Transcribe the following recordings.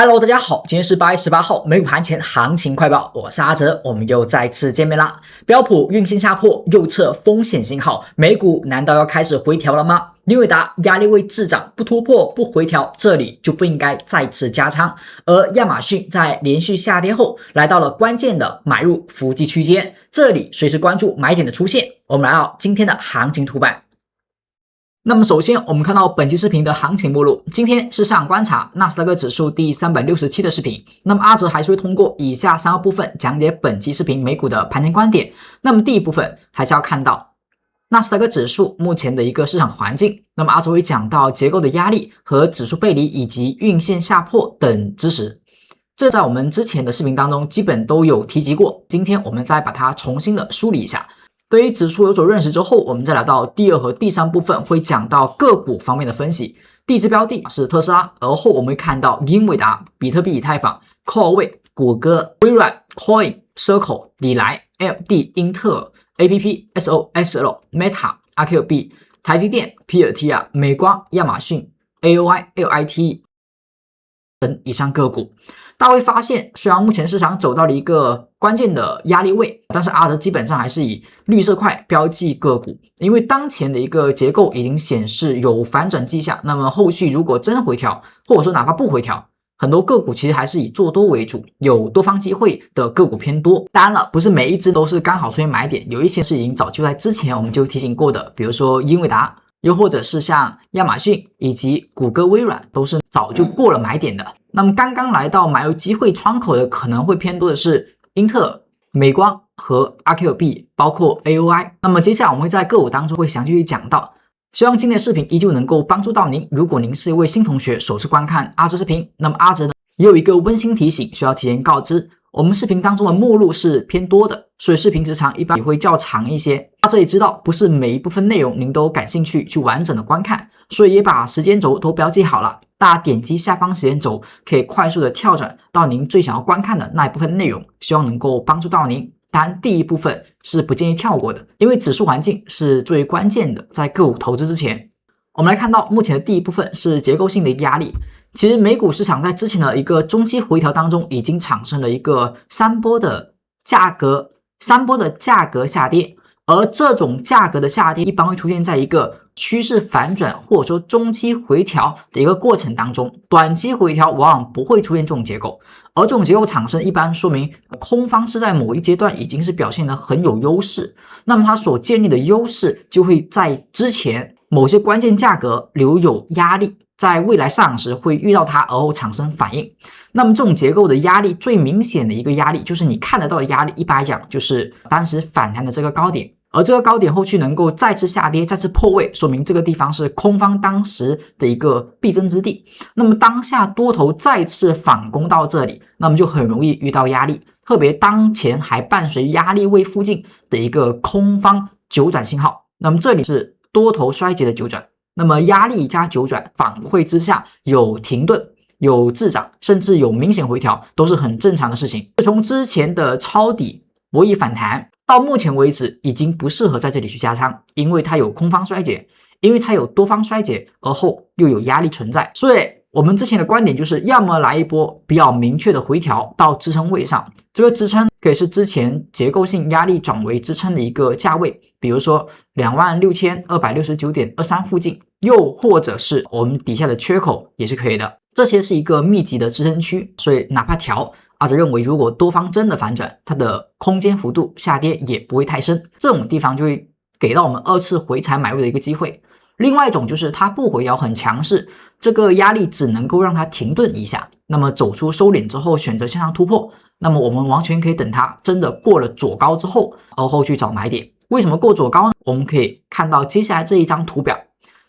Hello，大家好，今天是8月18号，美股盘前行情快报，我是阿哲，我们又再次见面啦。标普运线下破，右侧风险信号，美股难道要开始回调了吗？英伟达压力位滞涨，不突破不回调，这里就不应该再次加仓。而亚马逊在连续下跌后，来到了关键的买入伏击区间，这里随时关注买点的出现。我们来到今天的行情图版。那么首先我们看到本期视频的行情目录，今天是市场观察纳斯达克指数第367的视频。那么阿哲还是会通过以下3个部分讲解本期视频美股的盘前观点。那么第一部分还是要看到纳斯达克指数目前的一个市场环境，那么阿哲会讲到结构的压力和指数背离以及运线下破等知识，这在我们之前的视频当中基本都有提及过，今天我们再把它重新的梳理一下。对于指数有所认识之后，我们再来到第2和第3部分，会讲到个股方面的分析。第一支标的是特斯拉，而后我们会看到英伟达、比特币、以太坊、Huawei、谷歌、微软、Coin、Circle、礼来、AMD、英特尔、APP、SOSL、Meta、RQB、台积电、PLT、美光、亚马逊、AOI、LITE 等以上个股。大家会发现，虽然目前市场走到了一个关键的压力位，但是阿哲基本上还是以绿色块标记个股，因为当前的一个结构已经显示有反转迹象。那么后续如果真回调，或者说哪怕不回调，很多个股其实还是以做多为主，有多方机会的个股偏多。当然了，不是每一只都是刚好出现买点，有一些是已经早就在之前我们就提醒过的，比如说英伟达，又或者是像亚马逊以及谷歌、微软，都是早就过了买点的。那么刚刚来到买入机会窗口的可能会偏多的是英特尔、美光和 RQB， 包括 AOI。 那么接下来我们会在个股当中会详细去讲到，希望今天的视频依旧能够帮助到您。如果您是一位新同学，首次观看阿哲视频，那么阿哲呢也有一个温馨提醒需要提前告知，我们视频当中的目录是偏多的，所以视频时长一般也会较长一些。阿哲也知道不是每一部分内容您都感兴趣去完整的观看，所以也把时间轴都标记好了，大家点击下方时间轴可以快速的跳转到您最想要观看的那一部分内容，希望能够帮助到您。当然第一部分是不建议跳过的，因为指数环境是最为关键的，在个股投资之前。我们来看到目前的第一部分是结构性的压力。其实美股市场在之前的一个中期回调当中已经产生了一个三波的价格下跌，而这种价格的下跌一般会出现在一个趋势反转或者说中期回调的一个过程当中，短期回调往往不会出现这种结构，而这种结构产生一般说明空方是在某一阶段已经是表现得很有优势，那么它所建立的优势就会在之前某些关键价格留有压力，在未来上涨时会遇到它而后产生反应。那么这种结构的压力最明显的一个压力就是你看得到的压力，一般来讲就是当时反弹的这个高点，而这个高点后续能够再次下跌再次破位，说明这个地方是空方当时的一个必争之地。那么当下多头再次反攻到这里，那么就很容易遇到压力，特别当前还伴随压力位附近的一个空方九转信号，那么这里是多头衰竭的九转，那么压力加九转反馈之下有停顿有滞涨甚至有明显回调都是很正常的事情。从之前的抄底博弈反弹到目前为止已经不适合在这里去加仓，因为它有空方衰竭，因为它有多方衰竭，而后又有压力存在。所以我们之前的观点就是要么来一波比较明确的回调到支撑位上，这个支撑可以是之前结构性压力转为支撑的一个价位，比如说 26,269.23 附近，又或者是我们底下的缺口也是可以的，这些是一个密集的支撑区，所以哪怕调，阿哲认为如果多方真的反转，它的空间幅度下跌也不会太深，这种地方就会给到我们2次回踩买入的一个机会。另外一种就是它不回调很强势，这个压力只能够让它停顿一下，那么走出收敛之后选择向上突破，那么我们完全可以等它真的过了左高之后，而后去找买点。为什么过左高呢？我们可以看到接下来这一张图表，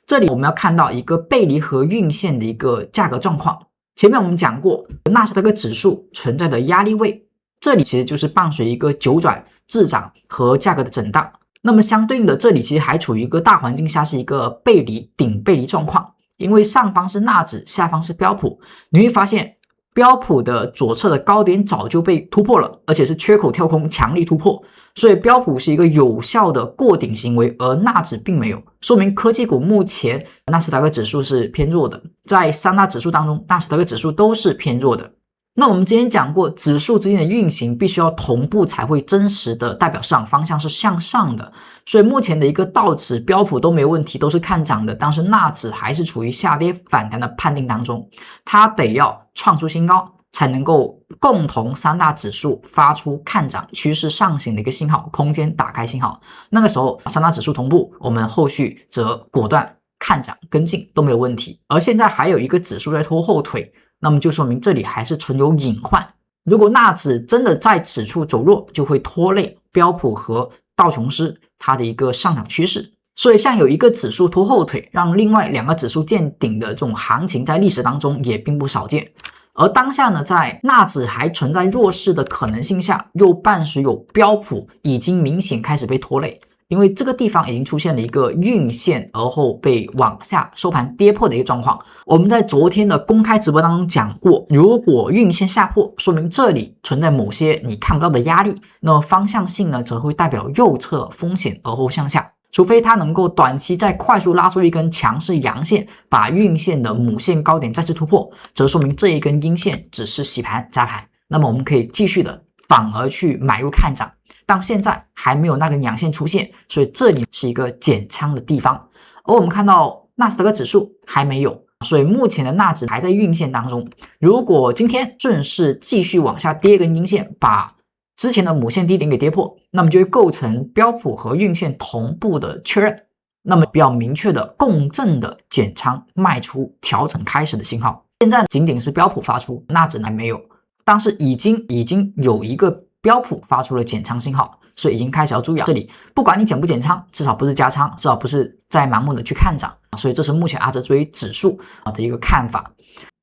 这里我们要看到一个背离和运线的一个价格状况。前面我们讲过纳斯达克指数存在的压力位，这里其实就是伴随一个九转滞涨和价格的震荡，那么相对应的这里其实还处于一个大环境下是一个背离顶背离状况，因为上方是纳指下方是标普，你会发现标普的左侧的高点早就被突破了，而且是缺口跳空强力突破，所以标普是一个有效的过顶行为，而纳指并没有，说明科技股目前纳斯达克指数是偏弱的，在三大指数当中，纳斯达克指数都是偏弱的。那我们之前讲过，指数之间的运行必须要同步才会真实的代表市场方向是向上的，所以目前的一个道指标普都没有问题，都是看涨的，但是纳指还是处于下跌反弹的判定当中，它得要创出新高才能够共同三大指数发出看涨趋势上行的一个信号，空间打开信号，那个时候三大指数同步，我们后续则果断看涨跟进都没有问题。而现在还有一个指数在拖后腿，那么就说明这里还是存有隐患，如果纳指真的在此处走弱，就会拖累标普和道琼斯它的一个上涨趋势。所以像有一个指数拖后腿，让另外两个指数见顶的这种行情在历史当中也并不少见。而当下呢，在纳指还存在弱势的可能性下，又伴随有标普已经明显开始被拖累，因为这个地方已经出现了一个晕线而后被往下收盘跌破的一个状况。我们在昨天的公开直播当中讲过，如果晕线下破，说明这里存在某些你看不到的压力，那么方向性呢，则会代表右侧风险而后向下。除非它能够短期再快速拉出一根强势阳线，把晕线的母线高点再次突破，则说明这一根阴线只是洗盘扎盘，那么我们可以继续的反而去买入看涨。但现在还没有那根阳线出现，所以这里是一个减仓的地方。而我们看到纳斯达克指数还没有，所以目前的纳指还在晕线当中。如果今天顺势继续往下跌一根阴线，把之前的母线低点给跌破，那么就会构成标普和晕线同步的确认，那么比较明确的共振的减仓卖出调整开始的信号。现在仅仅是标普发出，纳指还没有，但是已经有一个标普发出了减仓信号，所以已经开始要注意这里，不管你减不减仓，至少不是加仓，至少不是在盲目的去看涨，所以这是目前阿哲对于指数的一个看法。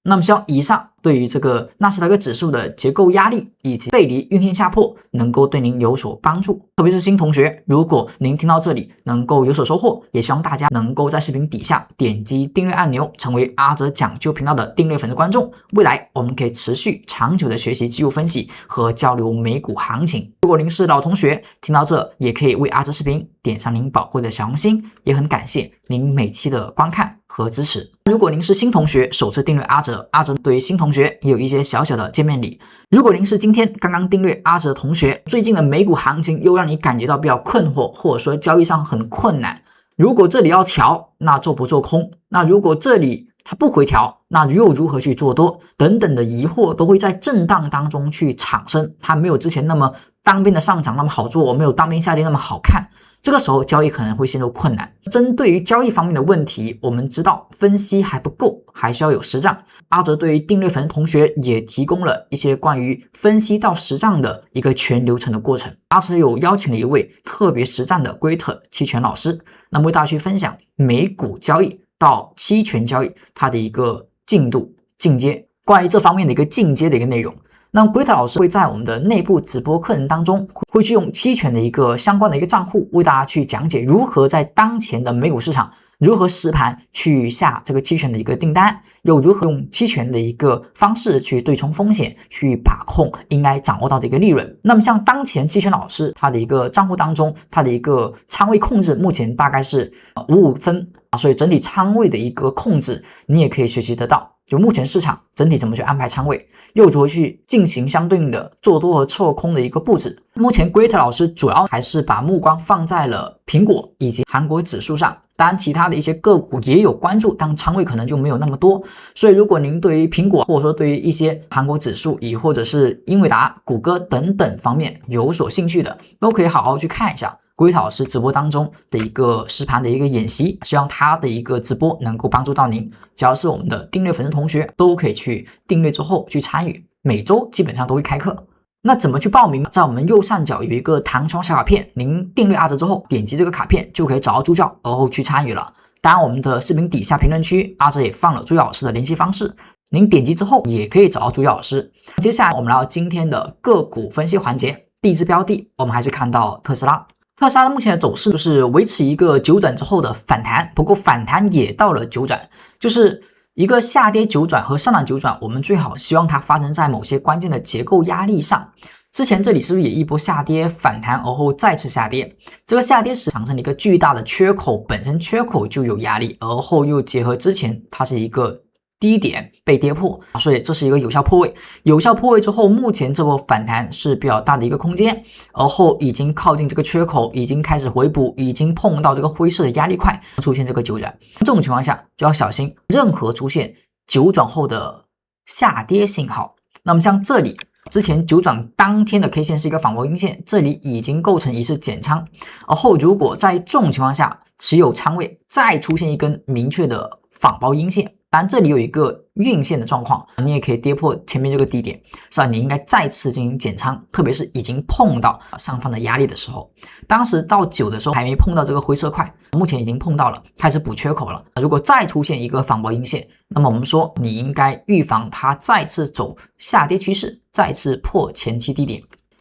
那么希望以上对于这个纳斯达克指数的结构压力以及背离晕线下破能够对您有所帮助，特别是新同学，如果您听到这里能够有所收获，也希望大家能够在视频底下点击订阅按钮，成为阿哲讲究频道的订阅粉丝观众。未来我们可以持续长久的学习技术分析和交流美股行情。如果您是老同学，听到这也可以为阿哲视频点上您宝贵的小红心，也很感谢您每期的观看和支持。如果您是新同学，首次订阅阿哲，阿哲对于新同学也有一些小小的见面礼。如果您是今天刚刚订阅阿哲的同学，最近的美股行情又让你感觉到比较困惑，或者说交易上很困难，如果这里要调，那做不做空？那如果这里它不回调，那又如何去做多？等等的疑惑都会在震荡当中去产生，它没有之前那么单边的上涨那么好做，没有单边下跌那么好看，这个时候交易可能会陷入困难。针对于交易方面的问题，我们知道分析还不够，还需要有实战。阿哲对于订阅粉丝同学也提供了一些关于分析到实战的一个全流程的过程。阿哲有邀请了一位特别实战的龟特期权老师，那么为大家去分享美股交易到期权交易它的一个进度进阶，关于这方面的一个进阶的一个内容。那么龟特老师会在我们的内部直播课程当中，会去用期权的一个相关的一个账户为大家去讲解如何在当前的美股市场如何实盘去下这个期权的一个订单，又如何用期权的一个方式去对冲风险，去把控应该掌握到的一个利润。那么像当前期权老师他的一个账户当中，他的一个仓位控制目前大概是55分，所以整体仓位的一个控制你也可以学习得到，就目前市场整体怎么去安排仓位，又如何去进行相对应的做多和做空的一个布置。目前 Great 老师主要还是把目光放在了苹果以及韩国指数上，当然其他的一些个股也有关注，但仓位可能就没有那么多。所以如果您对于苹果或者说对于一些韩国指数亦或者是英伟达、谷歌等等方面有所兴趣的，都可以好好去看一下龟老师直播当中的一个实盘的一个演习，希望他的一个直播能够帮助到您。只要是我们的订阅粉丝同学都可以去订阅之后去参与，每周基本上都会开课。那怎么去报名？在我们右上角有一个弹窗小卡片，您订阅阿哲之后点击这个卡片就可以找到助教而后去参与了。当然我们的视频底下评论区阿哲也放了助教老师的联系方式，您点击之后也可以找到助教老师。接下来我们来到今天的个股分析环节，第一支标的我们还是看到特斯拉。特斯拉的目前的走势就是维持一个九转之后的反弹，不过反弹也到了九转，就是一个下跌九转和上涨九转，我们最好希望它发生在某些关键的结构压力上。之前这里是不是也一波下跌反弹，而后再次下跌？这个下跌时产生了一个巨大的缺口，本身缺口就有压力，而后又结合之前它是一个低点被跌破，所以这是一个有效破位。有效破位之后，目前这波反弹是比较大的一个空间，而后已经靠近这个缺口，已经开始回补，已经碰到这个灰色的压力块，出现这个九转。这种情况下就要小心任何出现九转后的下跌信号。那么像这里之前九转当天的 K 线是一个反包阴线，这里已经构成一次减仓，而后如果在这种情况下持有仓位再出现一根明确的反包阴线，当然这里有一个晕线的状况，你也可以跌破前面这个低点，是吧？你应该再次进行减仓，特别是已经碰到上方的压力的时候。当时到9的时候还没碰到这个灰色块，目前已经碰到了，开始补缺口了。如果再出现一个反包阴线，那么我们说你应该预防它再次走下跌趋势，再次破前期低点。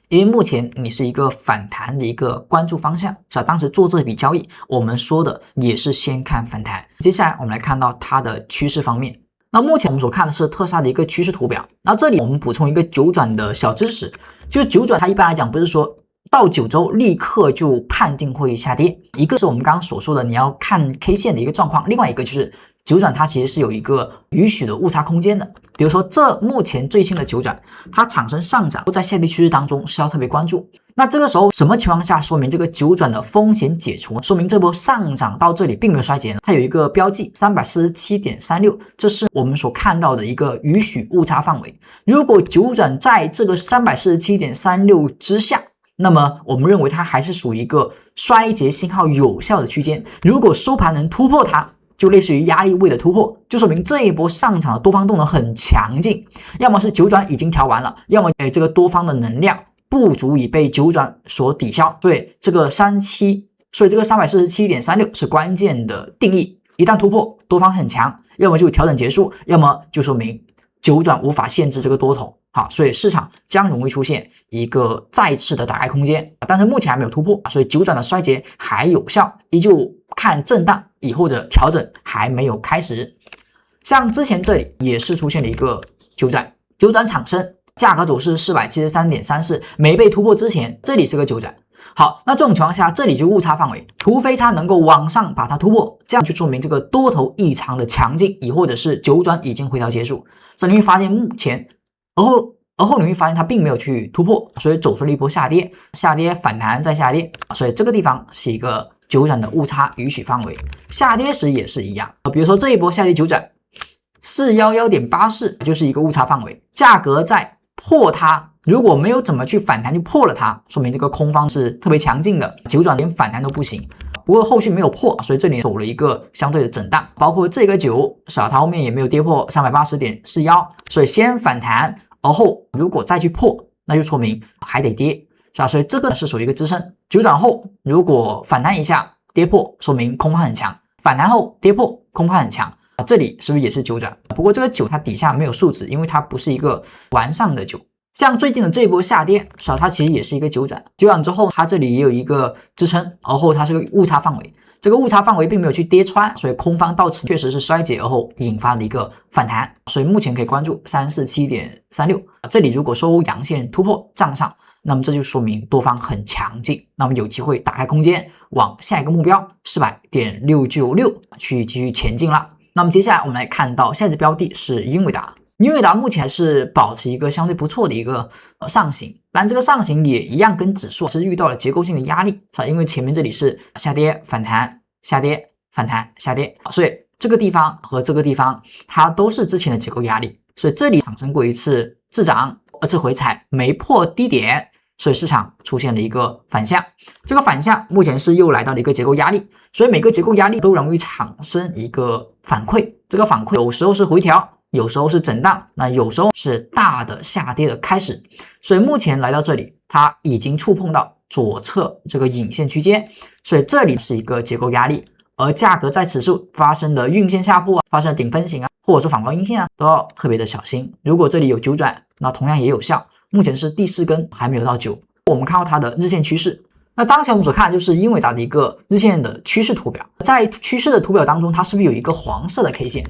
因为目前你是一个反弹的一个关注方向，是吧？当时做这笔交易，我们说的也是先看反弹。接下来我们来看到它的趋势方面。那目前我们所看的是特斯拉的一个趋势图表。那这里我们补充一个九转的小知识，就是九转它一般来讲不是说到9周立刻就判定会下跌，一个是我们刚刚所说的你要看 K 线的一个状况，另外一个就是九转它其实是有一个允许的误差空间的。比如说这目前最新的九转，它产生上涨在下跌趋势当中是要特别关注。那这个时候什么情况下说明这个九转的风险解除，说明这波上涨到这里并没有衰竭呢？它有一个标记 347.36， 这是我们所看到的一个允许误差范围。如果九转在这个 347.36 之下，那么我们认为它还是属于一个衰竭信号有效的区间，如果收盘能突破它，就类似于压力位的突破，就说明这一波上涨的多方动能很强劲，要么是九转已经调完了，要么这个多方的能量不足以被九转所抵消。所以这个347.36是关键的定义，一旦突破多方很强，要么就调整结束，要么就说明九转无法限制这个多头。好，所以市场将容易出现一个再次的打开空间，但是目前还没有突破，所以九转的衰竭还有效，依旧看震荡以后的调整还没有开始。像之前这里也是出现了一个九转，九转产生，价格走势 473.34 没被突破之前，这里是个九转。好，那这种情况下，这里就误差范围，除非它能够往上把它突破，这样就说明这个多头异常的强劲，亦或者是九转已经回调结束。所以你会发现目前而后你会发现它并没有去突破，所以走出了一波下跌，下跌反弹再下跌，所以这个地方是一个九转的误差允许范围。下跌时也是一样，比如说这一波下跌九转 411.84 就是一个误差范围，价格在破它，如果没有怎么去反弹就破了它，说明这个空方是特别强劲的，九转连反弹都不行。不过后续没有破，所以这里走了一个相对的震荡，包括这个9是吧，它后面也没有跌破 380.41， 所以先反弹，而后如果再去破，那就说明还得跌，是吧？所以这个是属于一个支撑。九转后如果反弹一下跌破，说明空方很强，反弹后跌破空方很强，这里是不是也是九转？不过这个9它底下没有数值，因为它不是一个完上的9。像最近的这一波下跌，是吧？它其实也是一个九转，九转之后它这里也有一个支撑，而后它是个误差范围，这个误差范围并没有去跌穿，所以空方到此确实是衰竭而后引发的一个反弹，所以目前可以关注 347.36， 这里如果收阳线突破站上，那么这就说明多方很强劲，那么有机会打开空间往下一个目标 400.696 去继续前进了。那么接下来我们来看到下一只标的是英伟达。英伟达目前还是保持一个相对不错的一个上行，但这个上行也一样跟指数是遇到了结构性的压力，因为前面这里是下跌反弹下跌反弹下跌，所以这个地方和这个地方它都是之前的结构压力，所以这里产生过一次滞涨，2次回踩没破低点，所以市场出现了一个反向，这个反向目前是又来到了一个结构压力，所以每个结构压力都容易产生一个反馈，这个反馈有时候是回调，有时候是震荡，那有时候是大的下跌的开始，所以目前来到这里，它已经触碰到左侧这个影线区间，所以这里是一个结构压力，而价格在此处发生的晕线下破发生的顶分型或者说反包阴线都要特别的小心。如果这里有九转，那同样也有效，目前是第4根还没有到9，我们看到它的日线趋势。那当前我们所看的就是英伟达的一个日线的趋势图表，在趋势的图表当中，它是不是有一个黄色的 K 线？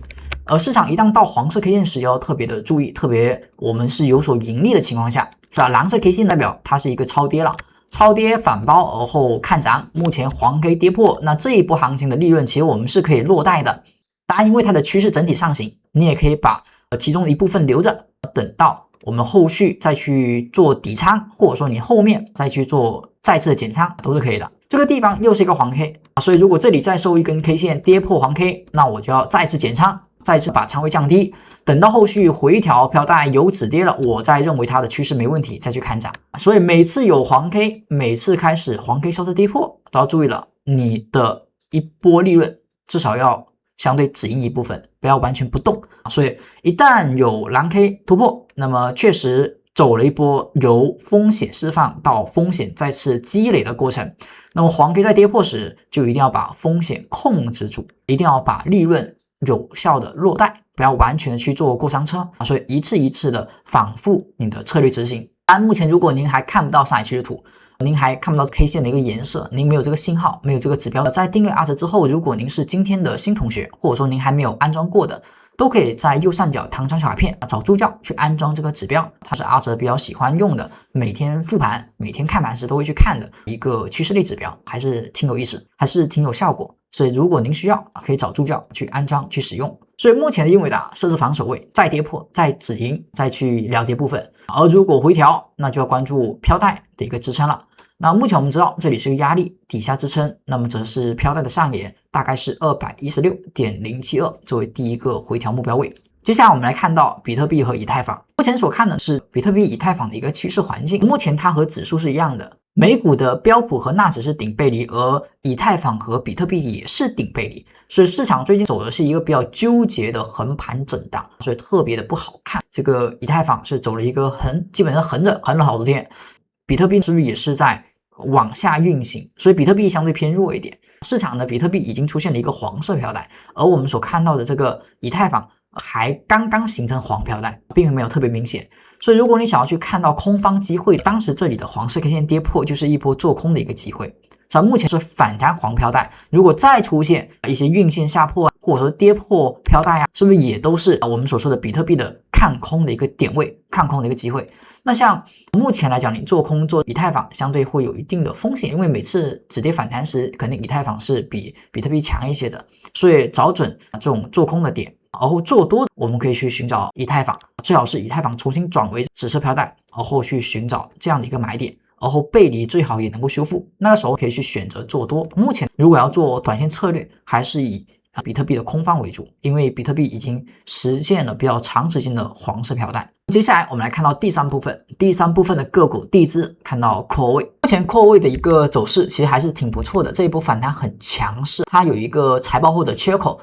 而市场一旦到黄色 K 线时，要特别的注意，特别我们是有所盈利的情况下，是吧？蓝色 K 线代表它是一个超跌了，超跌反包而后看涨，目前黄 K 跌破，那这一波行情的利润其实我们是可以落袋的。当然，因为它的趋势整体上行，你也可以把其中的一部分留着，等到我们后续再去做底仓，或者说你后面再去做再次的减仓都是可以的。这个地方又是一个黄 K， 所以如果这里再收一根 K 线跌破黄 K， 那我就要再次减仓，再次把仓位降低，等到后续回调飘带有止跌了，我再认为它的趋势没问题再去看涨。所以每次有黄 K， 每次开始黄 K 稍稍跌破都要注意了，你的一波利润至少要相对止盈一部分，不要完全不动。所以一旦有蓝 K 突破，那么确实走了一波由风险释放到风险再次积累的过程。那么黄 K 在跌破时，就一定要把风险控制住，一定要把利润有效的落袋，不要完全的去做过山车。所以一次一次的反复你的策略执行。当然，目前如果您还看不到上海趋势图，您还看不到 K 线的一个颜色，您没有这个信号，没有这个指标的，在订阅阿哲之后，如果您是今天的新同学，或者说您还没有安装过的，都可以在右上角弹窗小卡片找助教去安装这个指标，它是阿哲比较喜欢用的，每天复盘每天看盘时都会去看的一个趋势类指标，还是挺有意思，还是挺有效果。所以如果您需要，可以找助教去安装去使用。所以目前的英伟达设置防守位，再跌破再止盈，再去了结部分。而如果回调，那就要关注飘带的一个支撑了。那目前我们知道这里是个压力，底下支撑，那么则是飘带的上沿，大概是 216.072 作为第一个回调目标位。接下来我们来看到比特币和以太坊。目前所看的是比特币、以太坊的一个趋势环境。目前它和指数是一样的，美股的标普和纳指是顶背离，而以太坊和比特币也是顶背离，所以市场最近走的是一个比较纠结的横盘震荡，所以特别的不好看。这个以太坊是走了一个基本上横了好多天，比特币是不是也是在往下运行，所以比特币相对偏弱一点。市场的比特币已经出现了一个黄色飘带，而我们所看到的这个以太坊还刚刚形成黄飘带，并没有特别明显。所以如果你想要去看到空方机会，当时这里的黄色 K 线跌破就是一波做空的一个机会。目前是反弹黄飘带，如果再出现一些运线下破或者说跌破飘带啊，是不是也都是我们所说的比特币的看空的一个点位，看空的一个机会？那像目前来讲，你做空做以太坊相对会有一定的风险，因为每次止跌反弹时，肯定以太坊是比比特币强一些的，所以找准这种做空的点，然后做多我们可以去寻找以太坊，最好是以太坊重新转为紫色飘带，然后去寻找这样的一个买点，然后背离最好也能够修复，那个时候可以去选择做多。目前如果要做短线策略，还是以比特币的空方为主，因为比特币已经实现了比较长时间的黄色飘带。接下来我们来看到第三部分的个股地支，看到扩位。目前扩位的一个走势其实还是挺不错的，这一波反弹很强势，它有一个财报后的缺口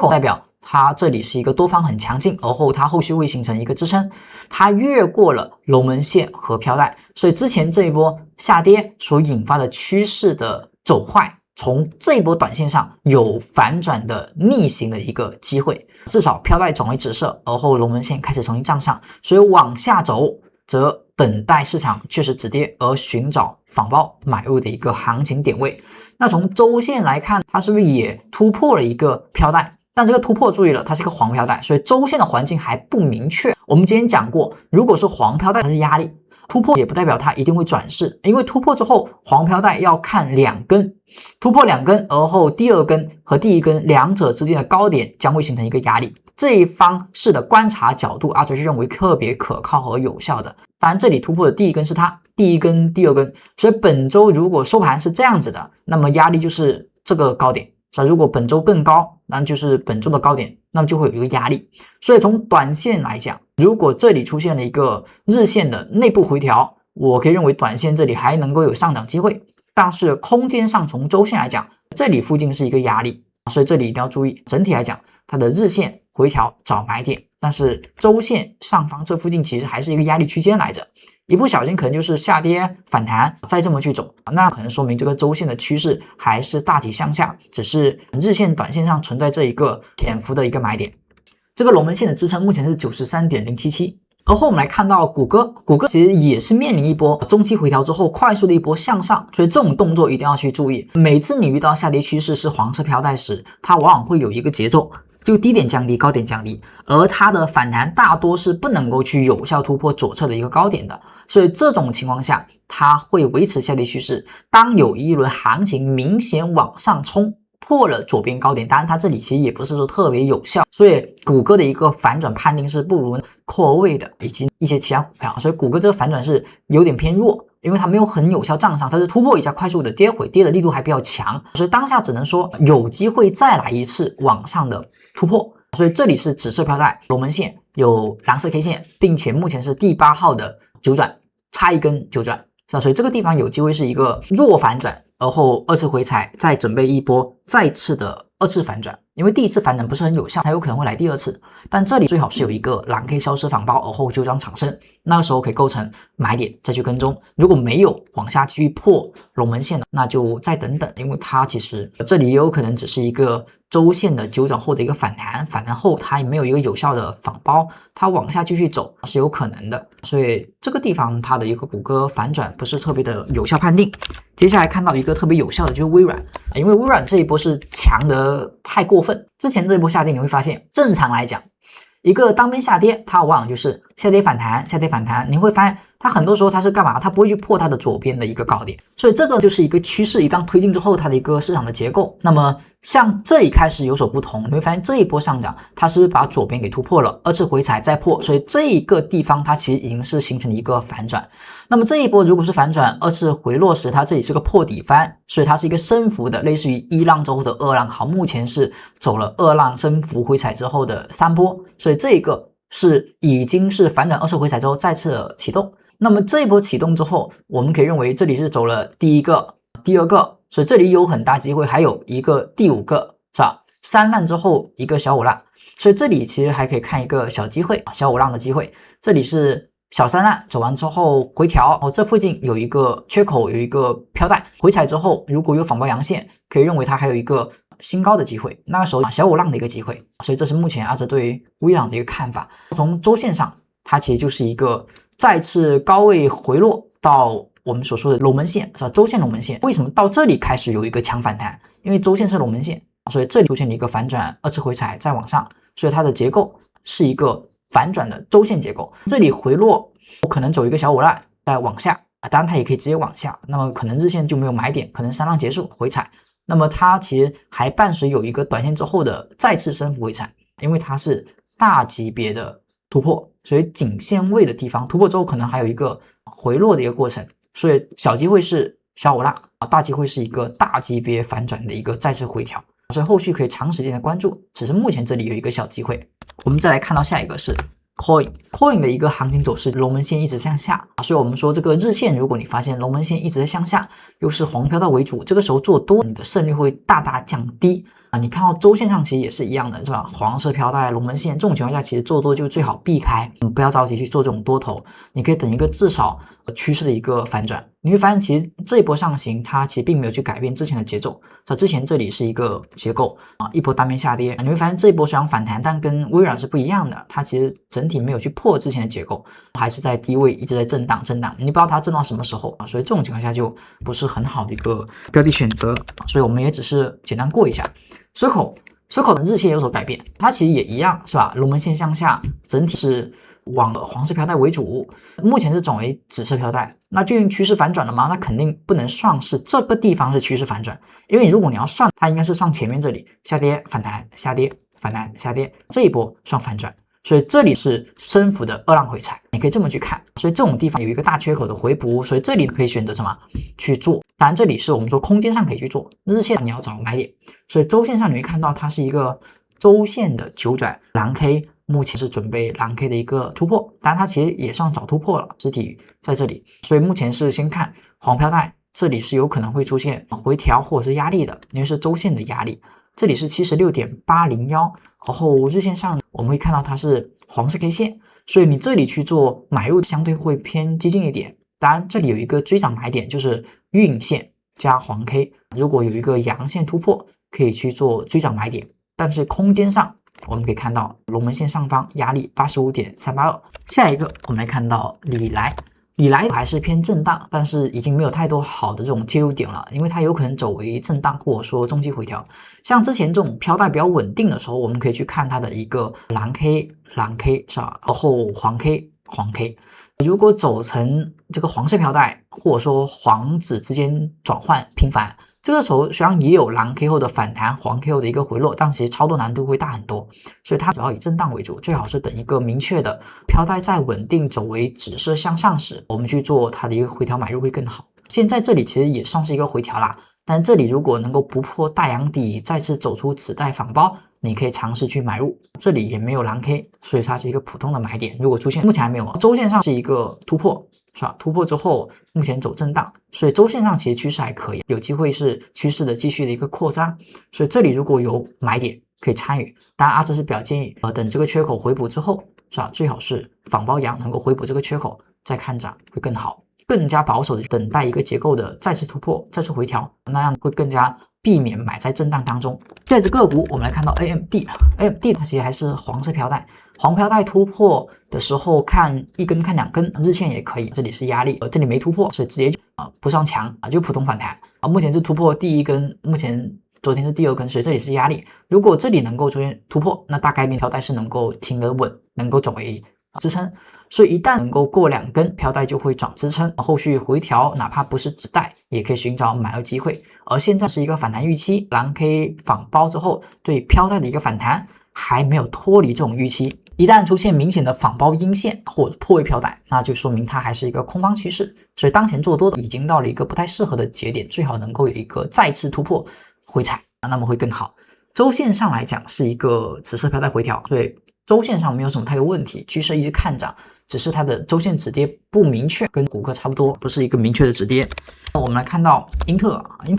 代表它这里是一个多方很强劲，而后它后续会形成一个支撑，它越过了龙门线和飘带，所以之前这一波下跌所引发的趋势的走坏，从这一波短线上有反转的逆行的一个机会，至少飘带转为紫色，而后龙门线开始重新站上，所以往下走则等待市场确实止跌而寻找仿包买入的一个行情点位。那从周线来看，它是不是也突破了一个飘带？但这个突破注意了，它是一个黄飘带，所以周线的环境还不明确。我们之前讲过，如果是黄飘带，它是压力，突破也不代表它一定会转势，因为突破之后黄飘带要看两根，突破两根，而后第二根和第一根两者之间的高点将会形成一个压力。这一方式的观察角度，阿哲是认为特别可靠和有效的。当然，这里突破的第一根是它，第一根、第二根，所以本周如果收盘是这样子的，那么压力就是这个高点。如果本周更高，那就是本周的高点，那么就会有一个压力。所以从短线来讲，如果这里出现了一个日线的内部回调，我可以认为短线这里还能够有上涨机会，但是空间上从周线来讲，这里附近是一个压力，所以这里一定要注意。整体来讲，它的日线回调找买点，但是周线上方这附近其实还是一个压力区间来着，一不小心可能就是下跌反弹再这么去走，那可能说明这个周线的趋势还是大体向下，只是日线短线上存在这一个潜伏的一个买点。这个龙门线的支撑目前是 93.077。而后我们来看到谷歌其实也是面临一波中期回调之后快速的一波向上，所以这种动作一定要去注意。每次你遇到下跌趋势是黄色飘带时，它往往会有一个节奏，就低点降低，高点降低，而它的反弹大多是不能够去有效突破左侧的一个高点的，所以这种情况下它会维持下跌趋势。当有一轮行情明显往上冲，破了左边高点，当然它这里其实也不是说特别有效，所以谷歌的一个反转判定是不如科威的以及一些其他股票，所以谷歌这个反转是有点偏弱，因为它没有很有效站上，它是突破一下快速的跌回，跌的力度还比较强，所以当下只能说有机会再来一次往上的突破。所以这里是紫色飘带龙门线，有蓝色 K 线，并且目前是第8号的九转，差一根九转，所以这个地方有机会是一个弱反转，而后2次回踩，再准备一波再次的2次反转，因为第1次反转不是很有效，它有可能会来第2次，但这里最好是有一个蓝 K 消失反包，而后纠涨产生，那个时候可以构成买点再去跟踪。如果没有往下继续破龙门线，那就再等等，因为它其实这里也有可能只是一个周线的纠涨后的一个反弹，反弹后它也没有一个有效的反包，它往下继续走是有可能的，所以这个地方它的一个谷歌反转不是特别的有效判定。接下来看到一个特别有效的就是微软，因为微软这一波是强得太过分，之前这一波下跌你会发现，正常来讲一个单边下跌它往往就是下跌反弹下跌反弹，你会发现它很多时候它是干嘛，它不会去破它的左边的一个高点，所以这个就是一个趋势一旦推进之后它的一个市场的结构。那么像这里开始有所不同，你会发现这一波上涨它是不是把左边给突破了，2次回踩再破，所以这一个地方它其实已经是形成了一个反转。那么这一波如果是反转2次回落时，它这里是个破底翻，所以它是一个升幅的，类似于1浪之后的2浪，好，目前是走了2浪升幅回踩之后的3波，所以这一个是已经是反转2次回踩之后再次启动。那么这一波启动之后，我们可以认为这里是走了第1个第2个，所以这里有很大机会还有一个第5个，是吧？3浪之后一个小5浪，所以这里其实还可以看一个小机会，小5浪的机会。这里是小3浪走完之后回调，这附近有一个缺口，有一个飘带回踩之后，如果有反包阳线，可以认为它还有一个新高的机会，那个时候小5浪的一个机会。所以这是目前阿哲对于微软的一个看法。从周线上它其实就是一个再次高位回落到我们所说的龙门线，是吧？周线龙门线为什么到这里开始有一个强反弹？因为周线是龙门线，所以这里出现了一个反转，2次回踩再往上，所以它的结构是一个反转的周线结构。这里回落可能走一个小5浪再往下，当然它也可以直接往下，那么可能日线就没有买点，可能3浪结束回踩，那么它其实还伴随有一个短线之后的再次升幅回踩，因为它是大级别的突破，所以颈线位的地方突破之后可能还有一个回落的一个过程，所以小机会是小5浪，大机会是一个大级别反转的一个再次回调，所以后续可以长时间的关注，只是目前这里有一个小机会。我们再来看到下一个是Coin 的一个行情走势，龙门线一直向下，所以我们说这个日线，如果你发现龙门线一直在向下，又是黄飘带为主，这个时候做多你的胜率会大大降低啊。你看到周线上其实也是一样的，是吧？黄色飘带龙门线这种情况下，其实做多就最好避开，不要着急去做这种多头，你可以等一个至少趋势的一个反转。你会发现其实这一波上行它其实并没有去改变之前的节奏，之前这里是一个结构一波单边下跌，你会发现这一波虽然反弹，但跟微软是不一样的，它其实整体没有去破之前的结构，还是在低位一直在震荡，你不知道它震到什么时候所以这种情况下就不是很好的一个标的选择，所以我们也只是简单过一下。Circle 的日线有所改变，它其实也一样，是吧？龙门线向下，整体是往黄色飘带为主，目前是转为紫色飘带，那就用趋势反转了吗？那肯定不能算是这个地方是趋势反转，因为如果你要算，它应该是算前面这里下跌反弹下跌反弹下跌这一波算反转，所以这里是升幅的2浪回踩，你可以这么去看。所以这种地方有一个大缺口的回补，所以这里可以选择什么去做？当然这里是我们说空间上可以去做，日线你要找买点，所以周线上你会看到它是一个周线的九转蓝 K。目前是准备蓝 K 的一个突破，当然它其实也算早突破了，实体在这里，所以目前是先看黄飘带，这里是有可能会出现回调或者是压力的，因为是周线的压力，这里是 76.801， 然后日线上我们会看到它是黄色 K 线，所以你这里去做买入相对会偏激进一点，当然这里有一个追涨买点，就是运线加黄 K， 如果有一个阳线突破可以去做追涨买点，但是空间上我们可以看到龙门线上方压力 85.382。 下一个我们来看到礼来以来还是偏震荡，但是已经没有太多好的这种介入点了，因为它有可能走为震荡或者说中期回调。像之前这种飘带比较稳定的时候，我们可以去看它的一个蓝 K 是吧？然后黄 K。如果走成这个黄色飘带或者说黄紫之间转换频繁，这个时候实际上也有蓝 K 后的反弹，黄 K 后的一个回落，但其实操作难度会大很多，所以它主要以震荡为主，最好是等一个明确的飘带在稳定走为紫色向上时，我们去做它的一个回调买入会更好。现在这里其实也算是一个回调啦，但这里如果能够不破大阳底，再次走出子带反包，你可以尝试去买入。这里也没有蓝 K， 所以它是一个普通的买点。如果出现，目前还没有，周线上是一个突破，是吧？突破之后，目前走震荡，所以周线上其实趋势还可以，有机会是趋势的继续的一个扩张。所以这里如果有买点可以参与，当然阿哲是比较建议，等这个缺口回补之后，是吧？最好是仿包阳能够回补这个缺口，再看涨会更好。更加保守的等待一个结构的再次突破、再次回调，那样会更加避免买在震荡当中。这只个股我们来看到 AMD 它其实还是黄色飘带，黄飘带突破的时候看一根看两根，日线也可以，这里是压力，这里没突破，所以直接不上墙就普通反弹目前是突破第一根，目前昨天是第二根，所以这里是压力。如果这里能够出现突破，那大概率飘带是能够停得稳，能够走为支撑，所以一旦能够过两根飘带就会转支撑，后续回调哪怕不是止带也可以寻找买入机会。而现在是一个反弹预期，蓝 K 反包之后对飘带的一个反弹还没有脱离这种预期，一旦出现明显的反包阴线或者破位飘带，那就说明它还是一个空方趋势，所以当前做多的已经到了一个不太适合的节点，最好能够有一个再次突破回踩，那么会更好。周线上来讲是一个紫色飘带回调，所以周线上没有什么太多问题，趋势一直看涨，只是它的周线止跌不明确，跟谷歌差不多，不是一个明确的止跌。我们来看到英特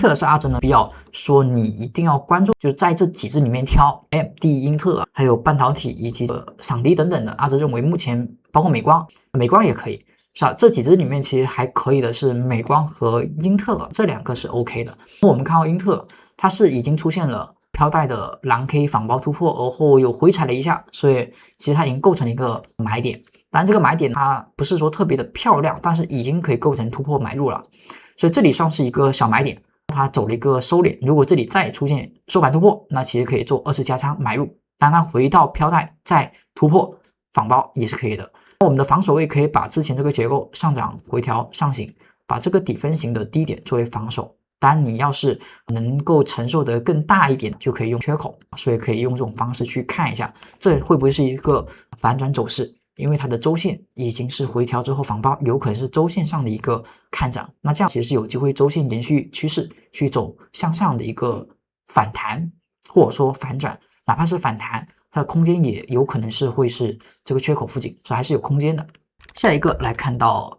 尔是阿哲呢比较说你一定要关注，就是在这几只里面挑 AMD、英特尔，还有半导体以及闪迪等等的，阿哲认为目前包括美光也可以，是吧？这几只里面其实还可以的是美光和英特尔，这两个是 OK 的。我们看到英特尔它是已经出现了飘带的蓝 K 反包突破，而后又回踩了一下，所以其实它已经构成了一个买点。当然这个买点它不是说特别的漂亮，但是已经可以构成突破买入了，所以这里算是一个小买点。它走了一个收敛，如果这里再出现收盘突破，那其实可以做20加仓买入。当它回到飘带再突破反包也是可以的。我们的防守位可以把之前这个结构上涨回调上行，把这个底分型的低点作为防守。当然你要是能够承受的更大一点，就可以用缺口，所以可以用这种方式去看一下这会不会是一个反转走势，因为它的周线已经是回调之后反包，有可能是周线上的一个看涨，那这样其实是有机会周线延续趋势去走向上的一个反弹，或者说反转，哪怕是反弹它的空间也有可能是会是这个缺口附近，所以还是有空间的。下一个来看到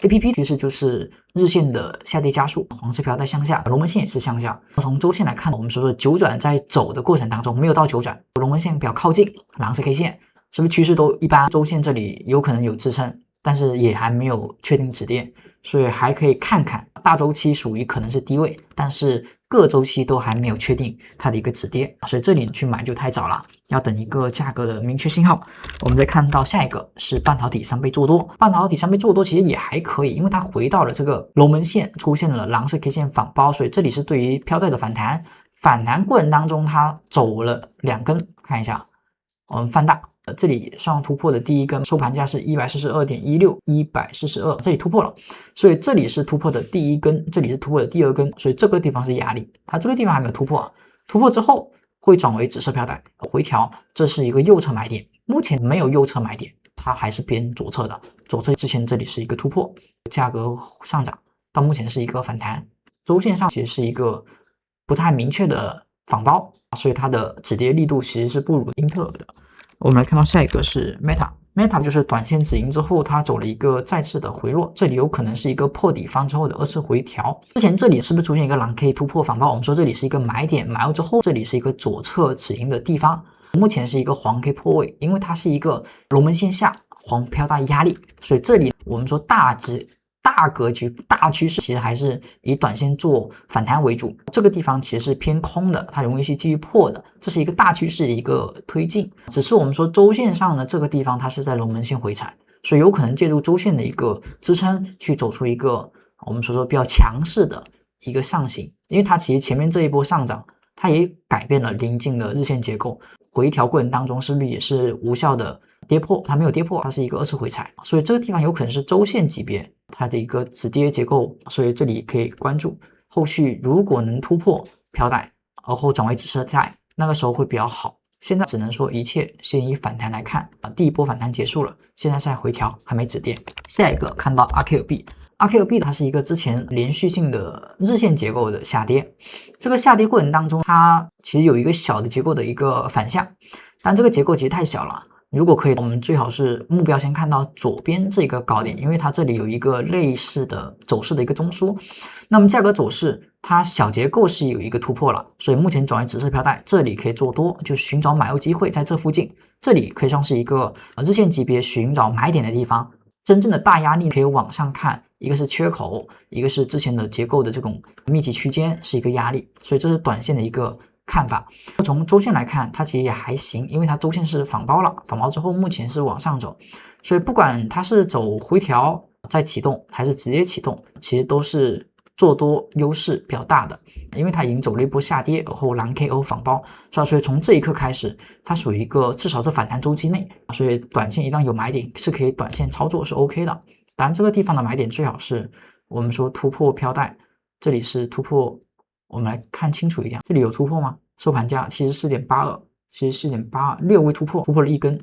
APP 趋势就是日线的下跌加速，黄色飘带向下，龙纹线也是向下。从周线来看，我们说九转在走的过程当中没有到九转，龙纹线比较靠近，蓝色 K 线是不是趋势都一般？周线这里有可能有支撑，但是也还没有确定止跌，所以还可以看看。大周期属于可能是低位，但是各周期都还没有确定它的一个止跌，所以这里去买就太早了，要等一个价格的明确信号。我们再看到下一个是半导体3倍做多，半导体3倍做多其实也还可以，因为它回到了这个龙门线，出现了蓝色 K 线反包，所以这里是对于飘带的反弹。反弹过程当中它走了2根，看一下，我们放大。这里上突破的第一根收盘价是 142.16 142，这里突破了，所以这里是突破的第一根，这里是突破的第二根，所以这个地方是压力，它这个地方还没有突破，突破之后会转为紫色飘带回调，这是一个右侧买点，目前没有右侧买点，它还是偏左侧的，左侧之前这里是一个突破，价格上涨到目前是一个反弹，周线上其实是一个不太明确的反包，所以它的止跌力度其实是不如英特尔的。我们来看到下一个是 Meta 就是短线止盈之后，它走了一个再次的回落，这里有可能是一个破底方之后的2次回调。之前这里是不是出现一个蓝 K 突破反包？我们说这里是一个买点，买入之后这里是一个左侧止盈的地方，目前是一个黄 K 破位，因为它是一个龙门线下黄飘带压力，所以这里我们说大格局大趋势其实还是以短线做反弹为主，这个地方其实是偏空的，它容易去继续破的，这是一个大趋势的一个推进。只是我们说周线上呢，这个地方它是在龙门线回踩，所以有可能借助周线的一个支撑去走出一个我们所说比较强势的一个上行，因为它其实前面这一波上涨，它也改变了临近的日线结构，回调过程当中是不是也是无效的跌破？它没有跌破，它是一个二次回踩，所以这个地方有可能是周线级别它的一个止跌结构，所以这里可以关注。后续如果能突破飘带，而后转为紫色带，那个时候会比较好。现在只能说一切先以反弹来看第一波反弹结束了，现在是在回调，还没止跌。下一个看到 RKB，RKB 它是一个之前连续性的日线结构的下跌，这个下跌过程当中，它其实有一个小的结构的一个反向，但这个结构其实太小了。如果可以，我们最好是目标先看到左边这个高点，因为它这里有一个类似的走势的一个中枢。那么价格走势，它小结构是有一个突破了，所以目前转为紫色飘带，这里可以做多，就寻找买入机会，在这附近，这里可以算是一个日线级别寻找买点的地方。真正的大压力可以往上看，一个是缺口，一个是之前的结构的这种密集区间是一个压力，所以这是短线的一个看法。从周线来看，它其实也还行，因为它周线是反包了，反包之后目前是往上走，所以不管它是走回调再启动，还是直接启动，其实都是做多优势比较大的，因为它已经走了一波下跌，而后蓝 KO 反包，所以从这一刻开始，它属于一个至少是反弹周期内，所以短线一旦有买点是可以短线操作是 OK 的。当然这个地方的买点最好是我们说突破飘带，这里是突破，我们来看清楚一点，这里有突破吗？收盘价其实 4.82， 其实 4.82 略微突破了一根，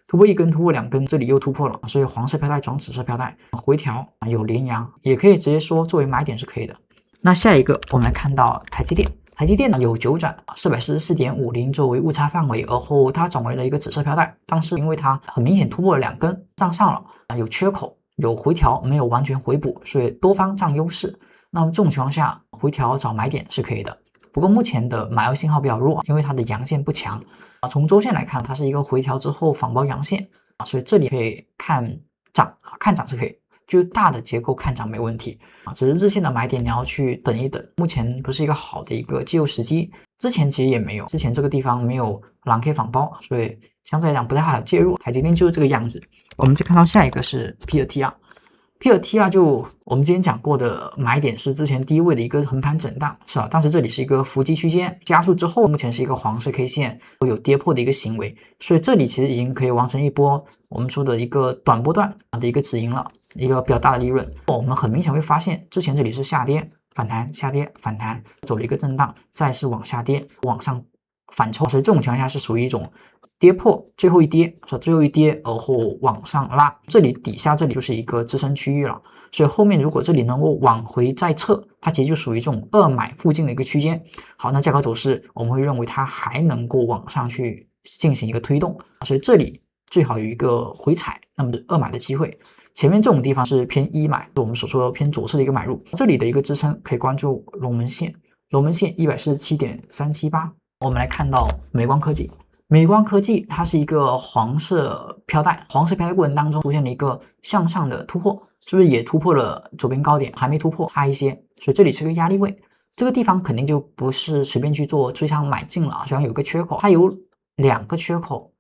突破一根，突破两根，这里又突破了，所以黄色飘带转紫色飘带，回调有连阳，也可以直接说作为买点是可以的。那下一个我们来看到台积电，台积电呢有九转 444.50 作为误差范围，而后它转为了一个紫色飘带，但是因为它很明显突破了两根站上了，有缺口，有回调，没有完全回补，所以多方占优势。那么这种情况下，回调找买点是可以的。不过目前的买入信号比较弱，因为它的阳线不强从周线来看，它是一个回调之后反包阳线所以这里可以看涨看涨是可以，就大的结构看涨没问题只是日线的买点你要去等一等，目前不是一个好的一个介入时机，之前其实也没有，之前这个地方没有蓝 K 反包，所以相对来讲不太好介入，台积电就是这个样子。我们再看到下一个是 PLTR，PLTR 就我们之前讲过的买点是之前低位的一个横盘震荡，是吧？当时这里是一个伏击区间加速之后，目前是一个黄色 K 线有跌破的一个行为，所以这里其实已经可以完成一波我们说的一个短波段的一个止盈了，一个比较大的利润。我们很明显会发现，之前这里是下跌反弹，下跌反弹，走了一个震荡，再是往下跌，往上反抽，所以这种情况下是属于一种跌破最后一跌，而后往上拉，这里底下这里就是一个支撑区域了，所以后面如果这里能够往回再撤，它其实就属于这种二买附近的一个区间。好，那价格走势我们会认为它还能够往上去进行一个推动，所以这里最好有一个回踩，那么二买的机会。前面这种地方是偏一买，是我们所说的偏左侧的一个买入，这里的一个支撑可以关注龙门线147.378。我们来看到美光科技，美光科技它是一个黄色飘带，黄色飘带过程当中出现了一个向上的突破，是不是也突破了左边高点？还没突破，差一些，所以这里是个压力位，这个地方肯定就不是随便去做追仓买进了，虽然有个缺口，它有两个缺口，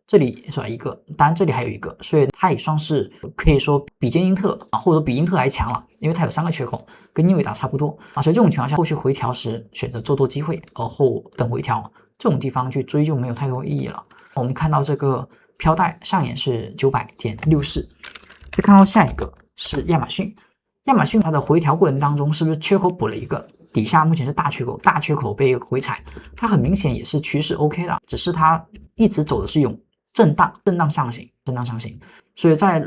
这里是吧一个，当然这里还有一个，所以它也算是可以说比坚英特或者比英特还强了，因为它有3个缺口，跟英伟达差不多所以这种情况下后续回调时选择做多机会，而后等回调，这种地方去追就没有太多意义了。我们看到这个飘带上沿是 900.64， 再看到下一个是亚马逊，亚马逊它的回调过程当中是不是缺口补了一个？底下目前是大缺口，大缺口被回踩，它很明显也是趋势 OK 的，只是它一直走的是一种震荡上行，所以在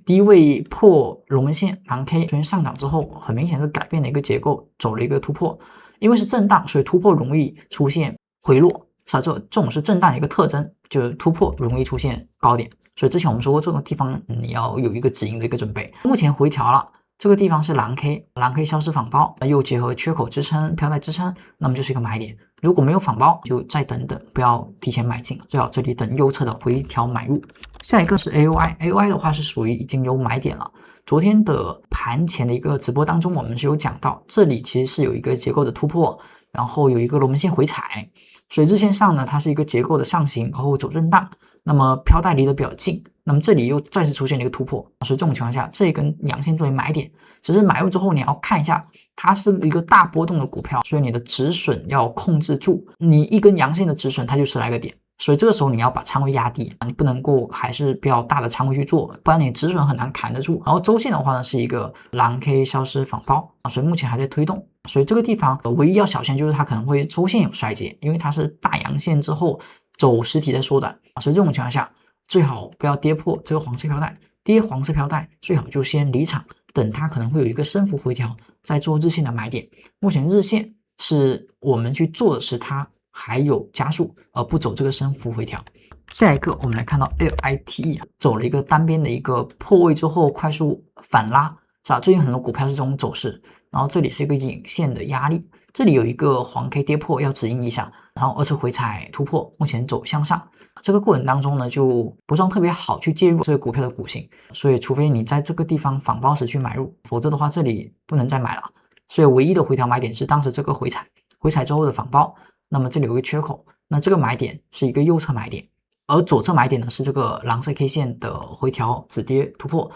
低位破龙门线蓝 K 出现上涨之后，很明显是改变了一个结构，走了一个突破，因为是震荡，所以突破容易出现回落，是吧？这种是震荡的一个特征，就是突破容易出现高点，所以之前我们说过这种地方你要有一个止盈的一个准备。目前回调了，这个地方是蓝 K 消失反包，又结合缺口支撑飘带支撑，那么就是一个买点。如果没有反包就再等等，不要提前买进，最好这里等右侧的回调买入。下一个是 AOI 的话是属于已经有买点了，昨天的盘前的一个直播当中我们是有讲到，这里其实是有一个结构的突破，然后有一个龙门线回踩，所以日线上呢它是一个结构的上行，然后走震荡，那么飘带离得比较近，那么这里又再次出现了一个突破，所以这种情况下，这根阳线作为买点，只是买入之后你要看一下，它是一个大波动的股票，所以你的止损要控制住，你一根阳线的止损它就10来个点。所以这个时候你要把仓位压低，你不能够还是比较大的仓位去做，不然你止损很难扛得住。然后周线的话呢是一个蓝 K 消失仿包所以目前还在推动。所以这个地方唯一要小心就是它可能会周线有衰竭，因为它是大阳线之后走实体在缩短，所以这种情况下最好不要跌破这个黄色飘带，跌黄色飘带最好就先离场，等它可能会有一个升幅回调再做日线的买点。目前日线是我们去做的是它还有加速，而不走这个升幅回调。下一个我们来看到 LITE 走了一个单边的一个破位之后快速反拉，是吧？最近很多股票是这种走势，然后这里是一个影线的压力，这里有一个黄 K 跌破要指引一下，然后2次回踩突破，目前走向上。这个过程当中呢，就不算特别好去介入这个股票的股性，所以除非你在这个地方仿包时去买入，否则的话这里不能再买了。所以唯一的回调买点是当时这个回踩之后的仿包，那么这里有一个缺口，那这个买点是一个右侧买点，而左侧买点呢是这个蓝色 K 线的回调止跌突破。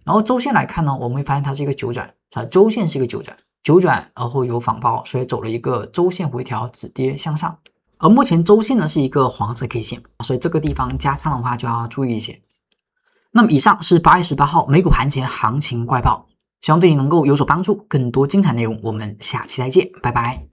然后周线来看呢，我们会发现它是一个九转，周线是一个九转，而后有仿包，所以走了一个周线回调止跌向上。而目前周线呢是一个黄色 K 线，所以这个地方加仓的话就要注意一些。那么以上是8月18号美股盘前行情快报，希望对你能够有所帮助。更多精彩内容我们下期再见，拜拜。